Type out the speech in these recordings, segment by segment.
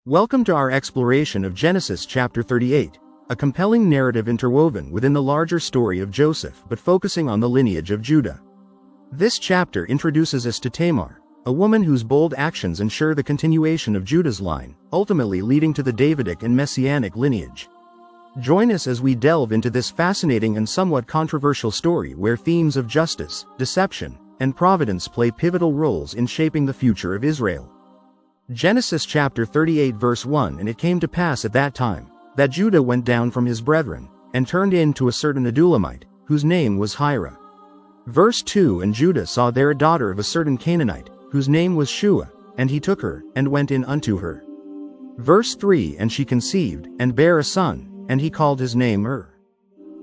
Welcome to our exploration of Genesis chapter 38, a compelling narrative interwoven within the larger story of Joseph but focusing on the lineage of Judah. This chapter introduces us to Tamar, a woman whose bold actions ensure the continuation of Judah's line, ultimately leading to the Davidic and Messianic lineage. Join us as we delve into this fascinating and somewhat controversial story where themes of justice, deception, and providence play pivotal roles in shaping the future of Israel. Genesis chapter 38 verse 1 And it came to pass at that time, that Judah went down from his brethren, and turned in to a certain Adulamite, whose name was Hira. Verse 2 And Judah saw there a daughter of a certain Canaanite, whose name was Shua, and he took her, and went in unto her. Verse 3 And she conceived, and bare a son, and he called his name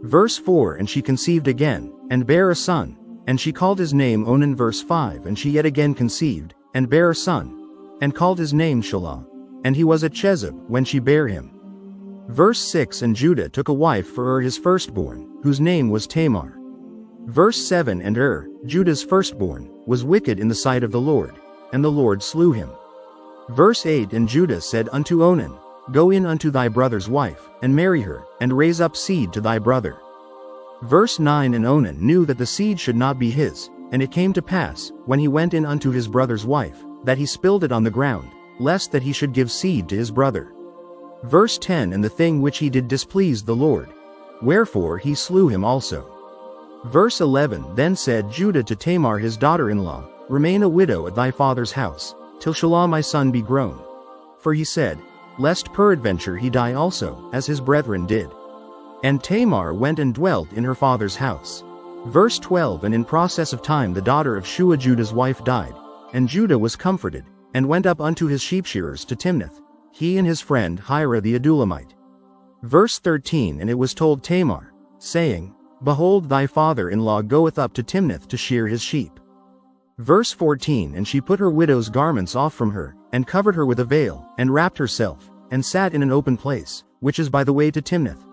Verse 4 And she conceived again, and bare a son, and she called his name Onan. Verse 5 And she yet again conceived, and bare a son, and called his name Shelah, and he was at Chezib when she bare him. Verse 6 And Judah took a wife for his firstborn, whose name was Tamar. Verse 7 And Judah's firstborn, was wicked in the sight of the Lord, and the Lord slew him. Verse 8 And Judah said unto Onan, Go in unto thy brother's wife, and marry her, and raise up seed to thy brother. Verse 9 And Onan knew that the seed should not be his, and it came to pass, when he went in unto his brother's wife, that he spilled it on the ground, lest that he should give seed to his brother. Verse 10 And the thing which he did displeased the Lord, wherefore he slew him also. Verse 11 Then said Judah to Tamar his daughter-in-law, Remain a widow at thy father's house, till Shelah my son be grown. For he said, Lest peradventure he die also, as his brethren did. And Tamar went and dwelt in her father's house. Verse 12 And in process of time the daughter of Shua Judah's wife died, and Judah was comforted, and went up unto his sheepshearers to Timnath, he and his friend Hira the Adulamite. Verse 13 And it was told Tamar, saying, Behold, thy father-in-law goeth up to Timnath to shear his sheep. Verse 14 And she put her widow's garments off from her, and covered her with a veil, and wrapped herself, and sat in an open place, which is by the way to Timnath.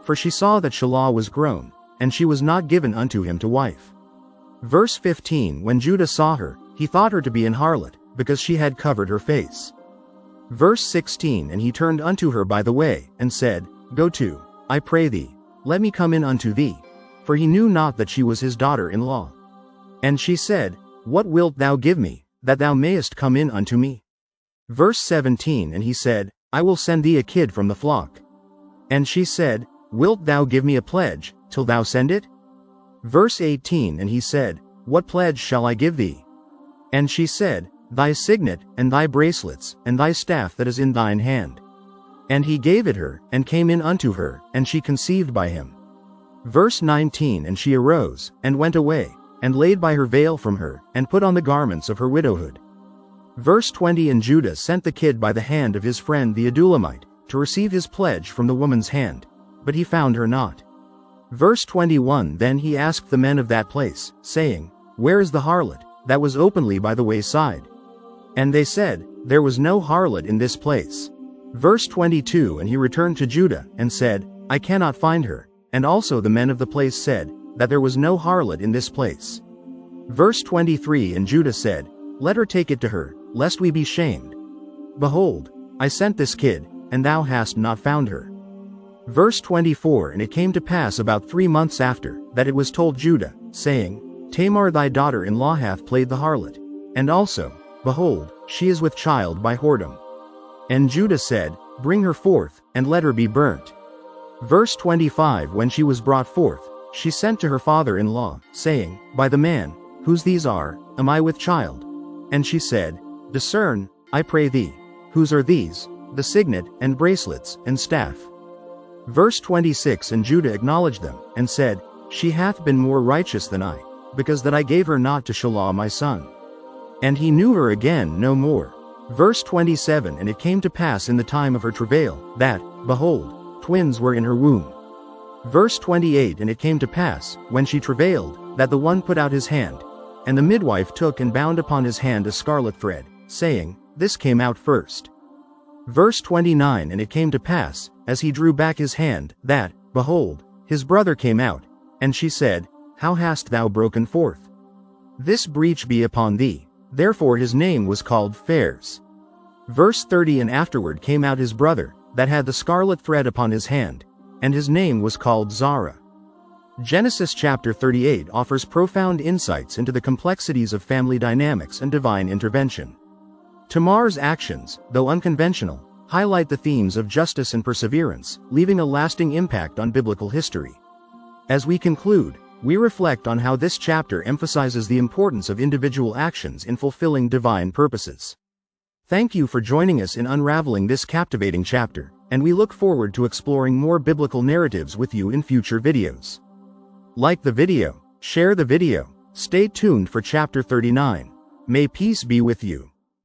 For she saw that Shelah was grown, and she was not given unto him to wife. Verse 15 When Judah saw her, he thought her to be an harlot, because she had covered her face. Verse 16 And he turned unto her by the way, and said, Go to, I pray thee, let me come in unto thee. For he knew not that she was his daughter-in-law. And she said, What wilt thou give me, that thou mayest come in unto me? Verse 17 And he said, I will send thee a kid from the flock. And she said, Wilt thou give me a pledge, till thou send it? Verse 18 And he said, What pledge shall I give thee? And she said, Thy signet, and thy bracelets, and thy staff that is in thine hand. And he gave it her, and came in unto her, and she conceived by him. Verse 19 And she arose, and went away, and laid by her veil from her, and put on the garments of her widowhood. Verse 20 And Judah sent the kid by the hand of his friend the Adulamite, to receive his pledge from the woman's hand, but he found her not. Verse 21 Then he asked the men of that place, saying, Where is the harlot, that was openly by the wayside? And they said, There was no harlot in this place. Verse 22 And he returned to Judah, and said, I cannot find her. And also the men of the place said, that there was no harlot in this place. Verse 23 And Judah said, Let her take it to her, lest we be shamed. Behold, I sent this kid, and thou hast not found her. Verse 24 And it came to pass about 3 months after, that it was told Judah, saying, Tamar thy daughter-in-law hath played the harlot. And also, behold, she is with child by whoredom. And Judah said, Bring her forth, and let her be burnt. Verse 25 When she was brought forth, she sent to her father-in-law, saying, By the man, whose these are, am I with child? And she said, Discern, I pray thee, whose are these, the signet, and bracelets, and staff. Verse 26 And Judah acknowledged them, and said, She hath been more righteous than I, because that I gave her not to Shelah my son. And he knew her again no more. Verse 27 And it came to pass in the time of her travail, that, behold, twins were in her womb. Verse 28 And it came to pass, when she travailed, that the one put out his hand, and the midwife took and bound upon his hand a scarlet thread, saying, This came out first. Verse 29 And it came to pass, as he drew back his hand, that, behold, his brother came out, and she said, How hast thou broken forth? This breach be upon thee. Therefore his name was called Phares. Verse 30 And afterward came out his brother, that had the scarlet thread upon his hand, and his name was called Zara. Genesis chapter 38 offers profound insights into the complexities of family dynamics and divine intervention. Tamar's actions, though unconventional, highlight the themes of justice and perseverance, leaving a lasting impact on biblical history. As we conclude, we reflect on how this chapter emphasizes the importance of individual actions in fulfilling divine purposes. Thank you for joining us in unraveling this captivating chapter, and we look forward to exploring more biblical narratives with you in future videos. Like the video, share the video, stay tuned for chapter 39. May peace be with you.